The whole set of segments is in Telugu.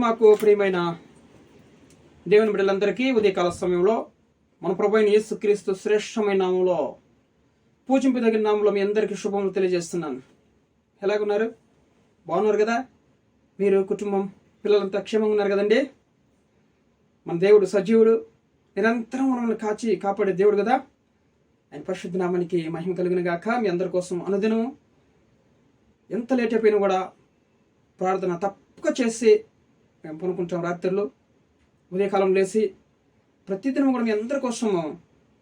మాకు ప్రియమైన దేవుని బిడ్డలందరికీ ఉదయకాల సమయంలో మన ప్రభువైన యేసుక్రీస్తు శ్రేష్టమైన నామంలో పూజింపదగిన నామంలో మీ అందరికీ శుభములు తెలియజేస్తున్నాను. ఎలాగున్నారు? బాగున్నారు కదా? మీరు కుటుంబం పిల్లలంతా క్షేమంగా ఉన్నారు కదండి? మన దేవుడు సజీవుడు, నిరంతరం మనల్ని కాపాడే దేవుడు కదా. ఆయన పరిశుద్ధ నామానికి మహిమ కలిగిన గాక. మీ అందరి కోసం అనుదినం ఎంత లేట్ అయిపోయినా కూడా ప్రార్థన తప్పక చేసి మేము పనుకుంటాం. రాత్రులు ఉదయకాలం లేచి ప్రతిదినం కూడా మీ అందరి కోసం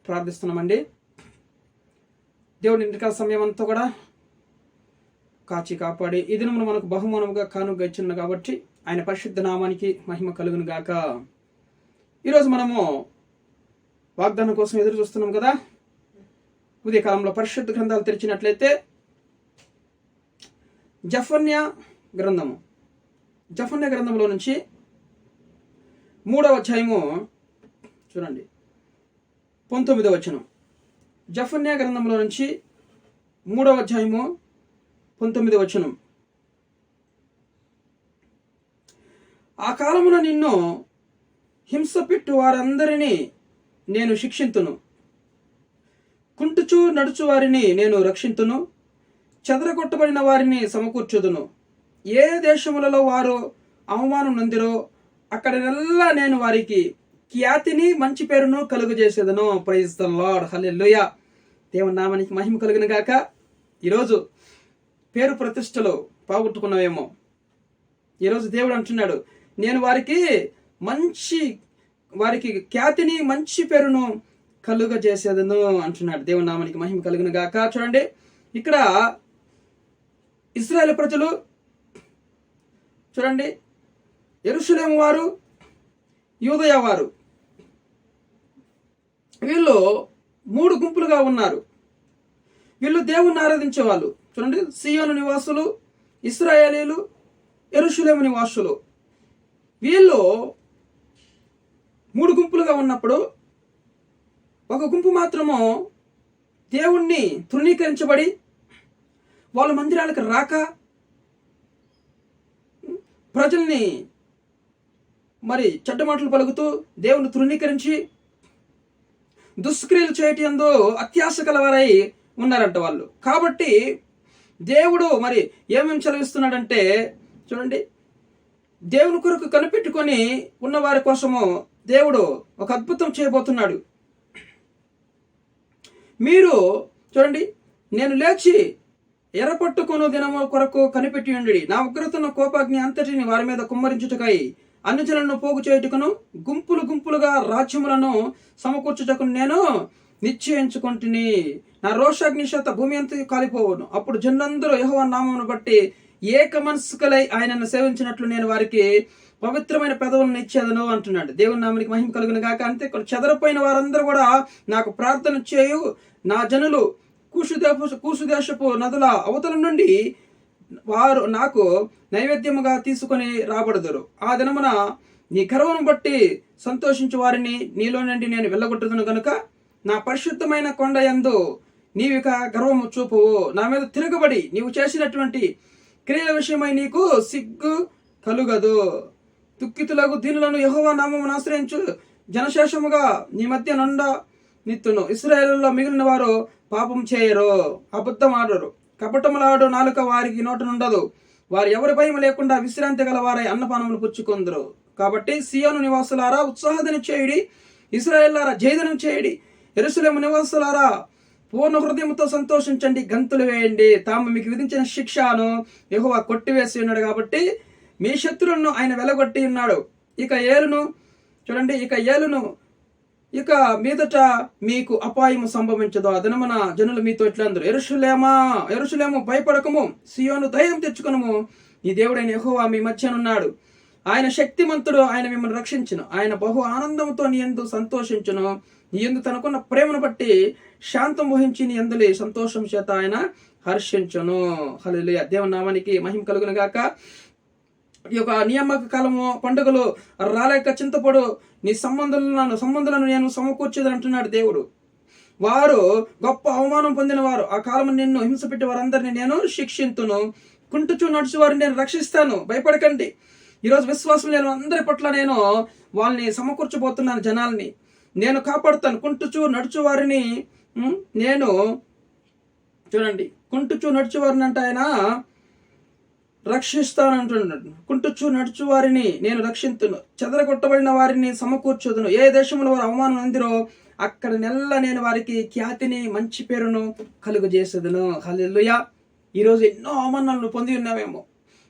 ప్రార్థిస్తున్నామండి. దేవుడి ఇంటికాల సమయం అంతా కూడా కాపాడి ఈ దినమును మనకు బహుమానముగా కానుగా ఇచ్చిన కాబట్టి ఆయన పరిశుద్ధ నామానికి మహిమ కలుగును గాక. ఈరోజు మనము వాగ్దానం కోసం ఎదురు చూస్తున్నాం కదా. ఉదయకాలంలో పరిశుద్ధ గ్రంథాలు తెరిచినట్లయితే జఫన్యా గ్రంథంలో నుంచి 3వ అధ్యాయము చూడండి, 19వ వచనం. జఫన్యా గ్రంథంలో నుంచి 3వ అధ్యాయము 19వ వచనం. ఆ కాలమున నిన్ను హింసపెట్టు వారందరినీ నేను శిక్షింతును, కుంటుచూ నడుచు వారిని నేను రక్షింతును, చెదరగొట్టబడిన వారిని సమకూర్చుదును. ఏ దేశములలో వారు అవమానం నొందిరో అక్కడనెల్లా నేను వారికి ఖ్యాతిని మంచి పేరును కలుగజేసేదను. ప్రైజ్ ద లార్డ్, హల్లెలూయా. దేవుని నామానికి మహిమ కలుగును గాక. ఈరోజు పేరు ప్రతిష్టలు పోగొట్టుకున్నావేమో. ఈరోజు దేవుడు అంటున్నాడు, నేను వారికి ఖ్యాతిని మంచి పేరును కలుగజేసేదను అంటున్నాడు. దేవుని నామానికి మహిమ కలుగును గాక. చూడండి, ఇక్కడ ఇశ్రాయేలు ప్రజలు చూడండి, యెరూషలేము వారు, యూదయ వారు, వీళ్ళు 3 గుంపులుగా ఉన్నారు. వీళ్ళు దేవుణ్ణి ఆరాధించే వాళ్ళు. చూడండి, సియోను నివాసులు, ఇశ్రాయేలీలు, యెరూషలేము నివాసులు. వీళ్ళు 3 గుంపులుగా ఉన్నప్పుడు ఒక గుంపు మాత్రము దేవుణ్ణి తృణీకరించబడి వాళ్ళ మందిరాలకు రాక ప్రజల్ని చెడ్డ మాటలు పలుకుతూ దేవుని తృణీకరించి దుష్క్రియలు చేయటందు అత్యాశ కలవారై ఉన్నారంట వాళ్ళు. కాబట్టి దేవుడు ఏమేమి చదివిస్తున్నాడంటే చూడండి, దేవుని కొరకు కనిపెట్టుకొని ఉన్న వారి కోసము దేవుడు ఒక అద్భుతం చేయబోతున్నాడు. మీరు చూడండి, నేను లేచి ఎర్రపట్టుకొను దినము కొరకు కనిపెట్టి ఉండి నా ఉగ్రతను కోపాగ్ని అంతటిని వారి మీద కుమ్మరించుటకై అన్ని జనులను పోగు చేయుటకును గుంపులు గుంపులుగా రాజ్యములను సమకూర్చుటకును నేను నిశ్చయించుకొంటిని. నా రోషాగ్ని చేత భూమి అంతా కాలిపోవును. అప్పుడు జనులందరూ యెహోవా నామమును బట్టి ఏక మనస్కులై ఆయనను సేవించినట్లు నేను వారికి పవిత్రమైన పెదవులను ఇచ్చేదను అంటున్నాడు. దేవుని నామానికి మహిమ కలుగును గాక. అంతే, చెదరపోయిన వారందరూ కూడా నాకు ప్రార్థన చేయు. నా జనులు కూసుదేశపు నదుల అవతల నుండి వారు నాకు నైవేద్యముగా తీసుకొని రాబడదురు. ఆ దినమున నీ గర్వను బట్టి సంతోషించు వారిని నీలో నుండి నేను వెళ్ళగొట్టుదును గనుక నా పరిశుద్ధమైన కొండ యందు నీవిక గర్వము చూపువు. నా మీద తిరగబడి నీవు చేసినటువంటి క్రియల విషయమై నీకు సిగ్గు కలుగదు. దుఃఖితులకు దీనులను యెహోవా నామమును ఆశ్రయించు జనశేషముగా నీ మధ్య నుండ నిత్తును. ఇశ్రాయేలులో మిగిలిన వారు పాపం చేయరు, అబద్ధం ఆడరు, కపటములాడు నాలుక వారికి నోట నుండదు. వారు ఎవరి భయం లేకుండా విశ్రాంతి గల వారై అన్నపానములు పుచ్చుకొందరు. కాబట్టి సియోను నివాసులారా ఉత్సాహదని చేయుడి, ఇశ్రాయేలులారా జయదనం చేయుడి, యెరూషలేము నివాసులారా పూర్ణ హృదయంతో సంతోషించండి, గంతులు వేయండి. తాము మీకు విధించిన శిక్షను యెహోవా కొట్టివేసి ఉన్నాడు కాబట్టి మీ శత్రువులను ఆయన వెలగొట్టి ఉన్నాడు. ఇక ఏలును ఇక మీదట మీకు అపాయము సంభవించదు. ఆ దినమున జనులు మీతో ఇట్లా అందరు, యెరూషలేము భయపడకము, సియోను ధైర్యం తెచ్చుకొనుము, నీ దేవుడైన యెహోవా మీ మధ్యనున్నాడు. ఆయన శక్తిమంతుడు, ఆయన మిమ్మల్ని రక్షించును. ఆయన బహు ఆనందంతో నీ యందు సంతోషించును. నీ యందు తనకున్న ప్రేమను బట్టి శాంతం వహించి నీ యందులి సంతోషం చేత ఆయన హర్షించును. హల్లెలూయా. దేవుని నామానికి మహిమ కలుగును గాక. ఈ యొక్క నియామక కాలము పండుగలు రాలేక చింతపడు, నీ సంబంధులను నేను సమకూర్చేదని అంటున్నాడు దేవుడు. వారు గొప్ప అవమానం పొందిన వారు. ఆ కాలము నిన్ను హింసపెట్టి వారందరినీ నేను శిక్షింతును. కుంటుచూ నడుచు వారిని నేను రక్షిస్తాను. భయపడకండి. ఈరోజు విశ్వాసం లేని అందరి పట్ల నేను వాళ్ళని సమకూర్చబోతున్నాను. జనాల్ని నేను కాపాడుతాను. కుంటుచు నడుచు వారిని నేను చూడండి, కుంటుచు నడుచు వారిని అంటే ఆయన రక్షిస్తానంటున్నాడు. కుంటుచు నడుచు వారిని నేను రక్షింతును, చెదరగొట్టబడిన వారిని సమకూర్చుదును. ఏ దేశంలో వారు అవమానం అందిరో అక్కడ నెల్ల నేను వారికి ఖ్యాతిని మంచి పేరును కలుగజేసేదను. హల్లెలూయా. ఈరోజు ఎన్నో అవమానాలను పొంది ఉన్నామేమో,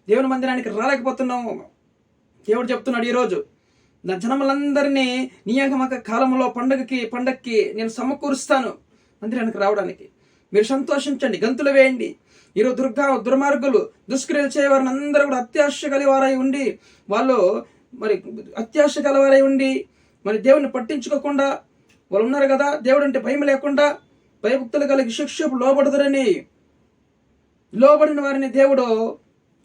దేవుని మందిరానికి రాలేకపోతున్నాము. దేవుడు చెప్తున్నాడు, ఈరోజు నా జనములందరినీ నియామక కాలంలో పండగకి నేను సమకూరుస్తాను మందిరానికి రావడానికి. మీరు సంతోషించండి, గంతులు వేయండి. ఈరోజు దుర్మార్గులు దుష్క్రియలు చేయవారిని అందరూ కూడా అత్యాశ కలివారై ఉండి అత్యాశ కలవారై ఉండి మరి దేవుని పట్టించుకోకుండా వాళ్ళు ఉన్నారు కదా. దేవుడు అంటే భయం లేకుండా భయభక్తులు కలిగి శిక్షకు లోబడిన వారిని దేవుడు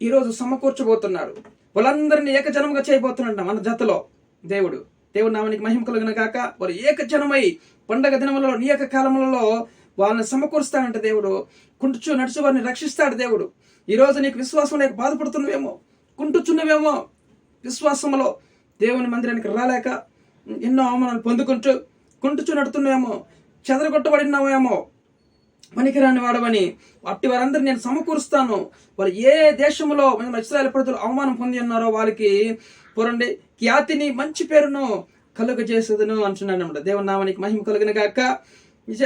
ఈరోజు సమకూర్చబోతున్నాడు. వాళ్ళందరినీ ఏకజనముగా చేయబోతున్నాడు మన జతలో. దేవుడు నామానికి మహిమ కలుగును గాక. వారు ఏకజనమై పండగ దినములలో నియక కాలములలో వాళ్ళని సమకూరుస్తాడంట దేవుడు. కుంటుచు నడుచు వారిని రక్షిస్తాడు దేవుడు. ఈరోజు నీకు విశ్వాసం లేక బాధపడుతున్నవేమో, కుంటుచున్నవేమో, విశ్వాసంలో దేవుని మందిరానికి రాలేక ఎన్నో అవమానాలు పొందుకుంటూ కుంటుచు నడుతున్నావేమో, చెదరగొట్టబడినావేమో, పనికిరాని వాడవని అట్టి వారందరూ నేను సమకూరుస్తాను. వాళ్ళు ఏ దేశంలో ఇశ్రాయేలు ప్రజలు అవమానం పొంది ఉన్నారో వాళ్ళకి చూడండి ఖ్యాతిని మంచి పేరును కలుగజేసేదను అంటున్నాను అన్నమాట. దేవుని నామానికి మహిమ కలుగును గాక.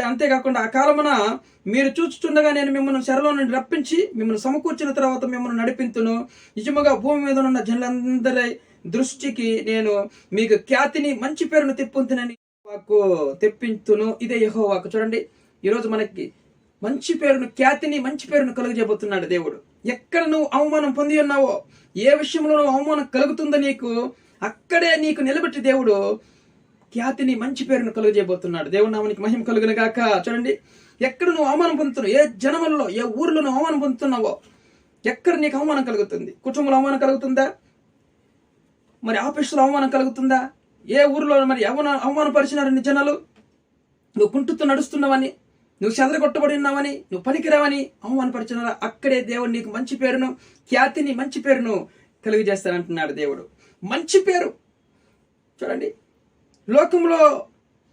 అంతేకాకుండా ఆ కాలమున మీరు చూచుచుండగా నేను మిమ్మల్ని చెరలో నుండి రప్పించి మిమ్మల్ని సమకూర్చిన తర్వాత మిమ్మల్ని నడిపించును. నిజముగా భూమి మీద ఉన్న జనులందరి దృష్టికి నేను మీకు ఖ్యాతిని మంచి పేరును తెప్పించును. ఇదే యెహోవాకు. చూడండి, ఈరోజు మనకి మంచి పేరును, ఖ్యాతిని మంచి పేరును కలుగజేయబోతున్నాడు దేవుడు. ఎక్కడ నువ్వు అవమానం పొంది ఉన్నావో, ఏ విషయంలో నువ్వు అవమానం కలుగుతుందో నీకు అక్కడే నీకు నిలబెట్టి దేవుడు ఖ్యాతిని మంచి పేరును కలుగజేయబోతున్నాడు. దేవుని నామానికి మహిమ కలుగును గాక. చూడండి, ఎక్కడ నువ్వు అవమానం పొందుతున్నావు, ఏ జనములలో ఏ ఊర్లో నువ్వు అవమానం పొందుతున్నావో, ఎక్కడ నీకు అవమానం కలుగుతుంది? కుటుంబంలో అవమానం కలుగుతుందా? మరి ఆఫీసులో అవమానం కలుగుతుందా? ఏ ఊరిలో మరి అవమానపరిచినారని జనాలు? నువ్వు కుంటుతో నడుస్తున్నావని, నువ్వు చెదరగొట్టబడి ఉన్నావని, నువ్వు పనికిరావని అవమానపరిచినారా? అక్కడే దేవుడు నీకు మంచి పేరును, ఖ్యాతిని మంచి పేరును కలుగజేస్తానంటున్నాడు దేవుడు. మంచి పేరు చూడండి, లోకంలో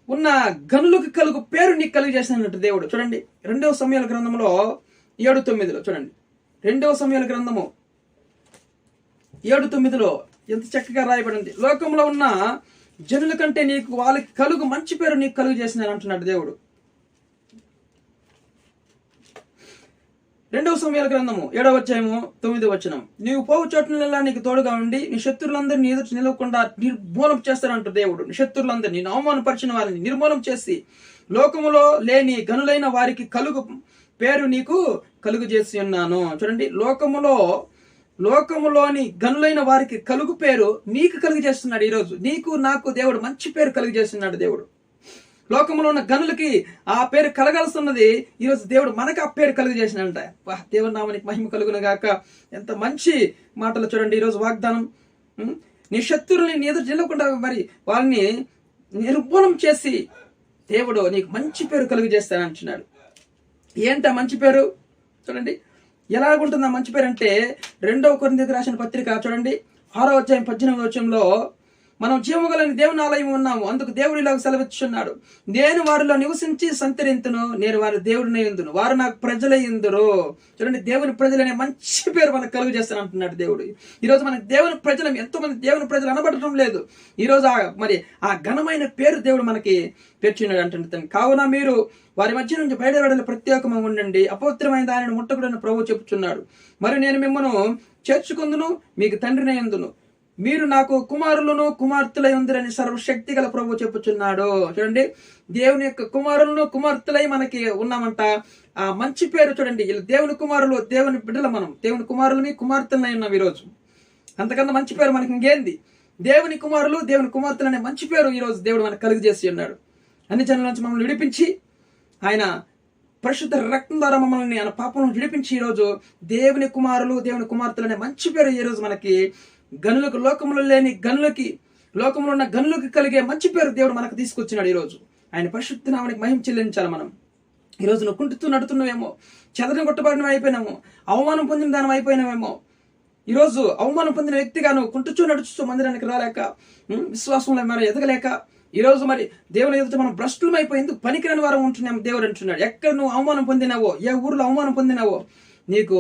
ఉన్న గనులకు కలుగు పేరు నీకు కలుగజేస్తానంటు దేవుడు. చూడండి, 2వ సమూయేలు గ్రంథంలో 7:9 చూడండి, 2వ సమూయేలు గ్రంథము 7:9 ఎంత చక్కగా రాయబడింది. లోకంలో ఉన్న జనుల కంటే నీకు వాళ్ళకి కలుగు మంచి పేరు నీకు కలుగు చేసినాను అంటున్నాడు దేవుడు. 2వ సమూయేలు గ్రంథము 7వ అధ్యాయము 9వ వచనం, నీవు పోవు చోటునల్లా నీకు తోడుగా ఉండి నీ శత్రులందరినీ నీ ఎదుట నిలవకుండా నిర్మూలం చేస్తానంటు దేవుడు. నీ శత్రులందరినీ, నేను అవమానపరిచిన వారిని నిర్మూలం చేసి లోకములో లేని గనులైన వారికి కలుగు పేరు నీకు కలుగు చేసి ఉన్నాను. చూడండి, లోకములోని గనులైన వారికి కలుగు పేరు నీకు కలుగు చేస్తున్నాడు. ఈరోజు నీకు నాకు దేవుడు మంచి పేరు కలుగు చేస్తున్నాడు దేవుడు. లోకంలో ఉన్న గనులకి ఆ పేరు కలగాల్సిన్నది ఈరోజు దేవుడు మనకు ఆ పేరు కలుగు చేసినంట. దేవుని నామానికి మహిమ కలుగును గాక. ఎంత మంచి మాటలు చూడండి. ఈరోజు వాగ్దానం, నీ శత్రువుని నీ ఎదురు నిలవకుండా మరి వాళ్ళని నిర్మూలం చేసి దేవుడు నీకు మంచి పేరు కలుగు చేస్తానంటున్నాడు. ఏంట మంచి పేరు? చూడండి, ఎలాగుంటుంది ఆ మంచి పేరు అంటే 2వ కొరింథీయులకు రాసిన పత్రిక చూడండి 6వ అధ్యాయం 18వ వచనంలో, మనం జీవముగలని దేవుని ఆలయం ఉన్నాము, అందుకు దేవుడు ఇలాగ సెలవిచ్చున్నాడు, నేను వారిలో నివసించి సంతరింతును, నేను వారి దేవుడిని ఎందును, వారు నాకు ప్రజలై ఎందురు. చూడండి, దేవుని ప్రజలనే మంచి పేరు మనకు కలుగు చేస్తాను అంటున్నాడు దేవుడు. ఈరోజు మనకి దేవుని ప్రజలు, ఎంతో మంది దేవుని ప్రజలు అనబడటం లేదు. ఈరోజు ఆ ఘనమైన పేరు దేవుడు మనకి తెచ్చినాడు అంటున్నాడు. కావున మీరు వారి మధ్య నుంచి బయటపడేలా ప్రత్యేకంగా ఉండండి, అపవిత్రమైన దానిని ముట్టకుడని ప్రభువు చెప్పుచున్నాడు. మరి నేను మిమ్మల్ని చేర్చుకుందును, మీకు తండ్రిని ఎందును, మీరు నాకు కుమారులను కుమార్తెలై ఉందిరని సర్వశక్తి గల ప్రభువు చెప్పుచున్నాడు. చూడండి, దేవుని యొక్క కుమారులను కుమార్తెలై మనకి ఉన్నామంట. ఆ మంచి పేరు చూడండి, దేవుని కుమారులు, దేవుని బిడ్డలు, మనం దేవుని కుమారులని కుమార్తెలై ఉన్నాం ఈరోజు. అంతకన్నా మంచి పేరు మనకి ఇంకేంది? దేవుని కుమారులు, దేవుని కుమార్తెలు అనే మంచి పేరు ఈరోజు దేవుడు మనకు కలుగు చేసి ఉన్నాడు. అన్ని జనుల నుంచి మమ్మల్ని విడిపించి, ఆయన పరిశుద్ధ రక్తం ద్వారా మమ్మల్ని ఆయన పాపం నుంచి విడిపించి ఈరోజు దేవుని కుమారులు, దేవుని కుమార్తెలు అనే మంచి పేరు ఈరోజు మనకి గనులకు, లోకంలో లేని గనులకి, లోకంలో ఉన్న గనులకు కలిగే మంచి పేరు దేవుడు మనకు తీసుకొచ్చినాడు. ఈరోజు ఆయన పరిశుద్ధ నామానికి మహిమ చెల్లించాలి మనం. ఈరోజు నువ్వు కుంటుతూ నడుతున్నావేమో, చెదరం కొట్టబడిన అయిపోయినామో, అవమానం పొందిన దానం అయిపోయినామేమో, ఈరోజు అవమానం పొందిన వ్యక్తిగా నువ్వు కుంటుచూ నడుచుతూ మందిరానికి రాలేక, విశ్వాసంలో మనం ఎదగలేక, ఈరోజు మరి దేవుని ఎదుట మనం భ్రష్టులమైపోయి ఎందుకు పనికిరాని వారం ఉంటున్నాం దేవుడు అంటున్నాడు. ఎక్కడ నువ్వు అవమానం పొందినావో, ఏ ఊర్లో అవమానం పొందినావో, నీకు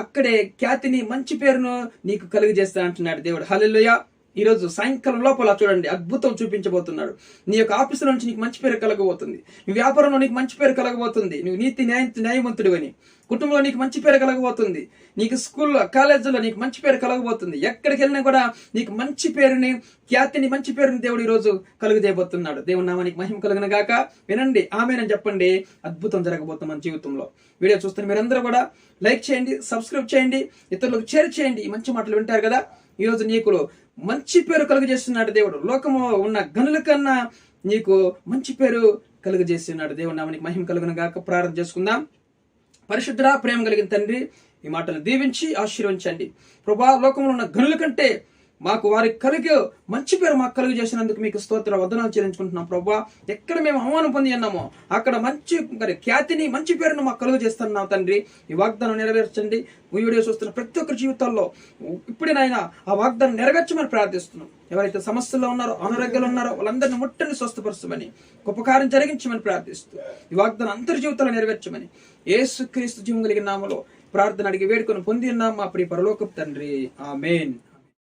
అక్కడే ఖ్యాతిని మంచి పేరును నీకు కలుగజేస్తా అంటున్నాడు దేవుడు. హల్లెలూయా. ఈరోజు సాయంకాలం లోపల చూడండి, అద్భుతం చూపించబోతున్నాడు. నీ యొక్క ఆఫీసులో నుంచి నీకు మంచి పేరు కలగబోతుంది. నీ వ్యాపారంలో నీకు మంచి పేరు కలగబోతుంది. నువ్వు నీతి న్యాయవంతుడు అని. కుటుంబంలో నీకు మంచి పేరు కలగబోతుంది. నీకు స్కూల్లో, కాలేజీలో నీకు మంచి పేరు కలగబోతుంది. ఎక్కడికి వెళ్ళినా కూడా నీకు మంచి పేరుని, ఖ్యాతిని, మంచి పేరుని దేవుడు ఈరోజు కలుగజేయబోతున్నాడు. దేవుని నామానికి మహిమ కలుగును గాక. వినండి, ఆమేనని చెప్పండి. అద్భుతం జరగబోతుంది మన జీవితంలో. వీడియో చూస్తున్న మీరందరూ కూడా లైక్ చేయండి, సబ్స్క్రైబ్ చేయండి, ఇతరులకు షేర్ చేయండి. ఈ మంచి మాటలు వింటారు కదా. ఈరోజు నీకు మంచి పేరు కలుగజేస్తున్నాడు దేవుడు. లోకంలో ఉన్న గనుల కన్నా నీకు మంచి పేరు కలుగజేస్తున్నాడు. దేవుడు నామానికి మహిమ కలుగును గాక. ప్రార్థన చేసుకుందాం. పరిశుద్ధుడా, ప్రేమ కలిగిన తండ్రి, ఈ మాటలు దీవించి ఆశీర్వదించండి ప్రభువా. లోకంలో ఉన్న గనుల కంటే మాకు వారికి కలిగే మంచి పేరు మాకు కలుగు చేసినందుకు మీకు స్తోత్ర వందనాలు చెల్లించుకుంటున్నాం ప్రభువా. ఎక్కడ మేము అవమానం పొంది ఉన్నామో అక్కడ మంచి ఖ్యాతిని, మంచి పేరును మాకు కలుగు చేస్తున్నాం తండ్రి. ఈ వాగ్దానం నెరవేర్చండి. ఈ వీడియో చూస్తున్న ప్రతి ఒక్కరి జీవితాల్లో ఇప్పుడైనా ఆ వాగ్దానం నెరవేర్చమని ప్రార్థిస్తున్నాం. ఎవరైతే సమస్యల్లో ఉన్నారో, అనారోగ్యాలు ఉన్నారో వాళ్ళందరినీ ముట్టని స్వస్థపరచమని, గొప్ప కార్యం జరిగించమని ప్రార్థిస్తూ ఈ వాగ్దానం అందరి జీవితాల్లో నెరవేర్చమని యేసుక్రీస్తు జీవం కలిగిన నామములో ప్రార్థన అడిగి వేడుకొని పొంది ఉన్నాం మా ప్రియ పరలోకపు తండ్రి. ఆమేన్.